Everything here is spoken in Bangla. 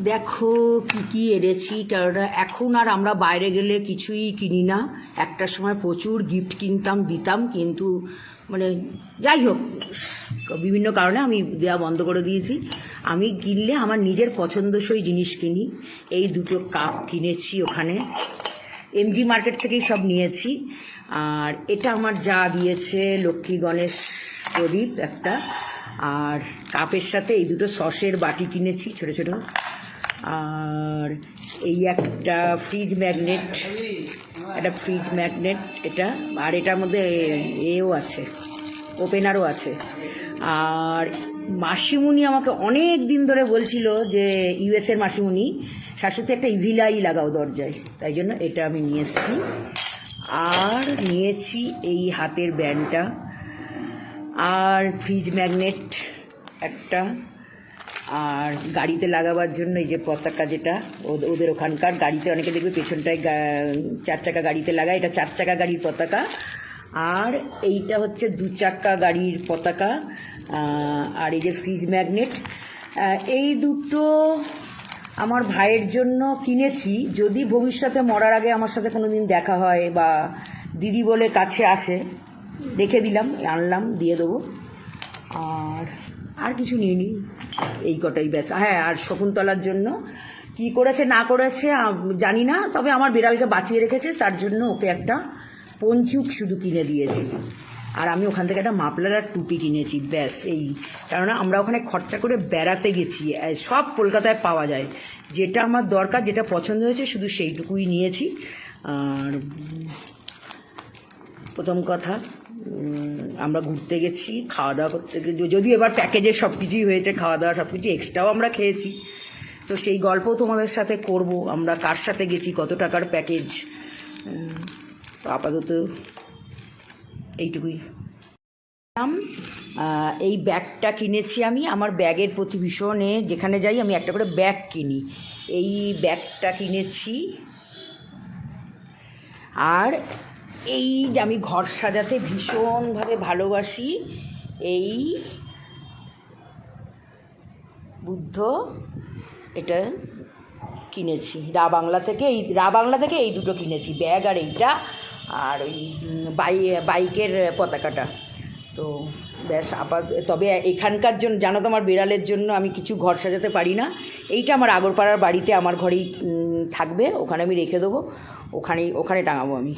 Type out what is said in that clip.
দেখো কি কি এনেছি, কারণ এখন আর আমরা বাইরে গেলে কিছুই কিনি না। একটা সময় প্রচুর গিফট কিনতাম, দিতাম, কিন্তু মানে যাই হোক বিভিন্ন কারণে আমি দেওয়া বন্ধ করে দিয়েছি। আমি কিনলে আমার নিজের পছন্দসই জিনিস কিনি। এই দুটো কাপ কিনেছি ওখানে, এমজি মার্কেট থেকেই সব নিয়েছি। আর এটা আমার যা দিয়েছে লক্ষ্মী গণেশ প্রদীপ একটা, আর কাপের সাথে এই দুটো সসের বাটি কিনেছি ছোটো ছোটো। আর এই একটা ফ্রিজ ম্যাগনেট, এটা, আর এটার মধ্যে এও আছে, ওপেনারও আছে। আর মাসিমণি আমাকে অনেক দিন ধরে বলছিল যে ইউএসের মাসিমণি, শাশুড়িতে একটা ইভিলাই লাগাও দরজায়, তাই জন্য এটা আমি নিয়ে এসেছি। আর নিয়েছি এই হাতের ব্যান্ডটা, আর ফ্রিজ ম্যাগনেট একটা, আর গাড়িতে লাগাবার জন্য এই যে পতাকা, যেটা ওদের ওখানকার গাড়িতে অনেকে দেখবে পেছনটায় 4 চাকা গাড়িতে লাগায়, এটা 4 চাকা গাড়ির পতাকা। আর এইটা হচ্ছে 2 চাকা গাড়ির পতাকা। আর এই যে ফ্রিজ ম্যাগনেট, এই দুটো আমার ভাইয়ের জন্য কিনেছি। যদি ভবিষ্যতে মরার আগে আমার সাথে কোনো দিন দেখা হয় বা দিদি বলে কাছে আসে, রেখে দিলাম, আনলাম, দিয়ে দেবো। আর কিছু নিইনি, এই কটাই ব্যাস। হ্যাঁ, আর শকুন্তলার জন্য কি করেছে না করেছে জানি না, তবে আমার বিড়ালকে বাঁচিয়ে রেখেছে, তার জন্য ওকে একটা পঞ্চুক শুধু কিনে দিয়েছি। আর আমি ওখান থেকে একটা মাফলার আর টুপি কিনেছি, ব্যাস। এই কেননা আমরা ওখানে খরচা করে বেড়াতে গেছি, সব কলকাতায় পাওয়া যায়, যেটা আমার দরকার, যেটা পছন্দ হয়েছে শুধু সেইটুকুই নিয়েছি। আর প্রথম কথা, আমরা ঘুরতে গেছি, খাওয়া দাওয়া করতে গেছি, যদিও এবার প্যাকেজে সব কিছুই হয়েছে, খাওয়া দাওয়া সব কিছু এক্সট্রাও আমরা খেয়েছি, তো সেই গল্পও তোমাদের সাথে করব, আমরা কার সাথে গেছি, কত টাকার প্যাকেজ। তো আপাতত এইটুকুই। এই ব্যাগটা কিনেছি আমি, আমার ব্যাগের প্রতি ভীষণে, যেখানে যাই আমি একটা করে ব্যাগ কিনি। এই ব্যাগটা কিনেছি। আর এই যে আমি ঘর সাজাতে ভীষণভাবে ভালোবাসি, এই বুদ্ধ, এটা কিনেছি রা বাংলা থেকে এই দুটো কিনেছি, ব্যাগ আর এইটা, আর ওই বাইকের পতাকাটা। তো ব্যাস, তবে এখানকার জন্য জানো তো, আমার বিড়ালের জন্য আমি কিছু ঘর সাজাতে পারি না। এইটা আমার আগরপাড়ার বাড়িতে আমার ঘরেই থাকবে, ওখানে আমি রেখে দেবো, ওখানে টাঙাবো আমি।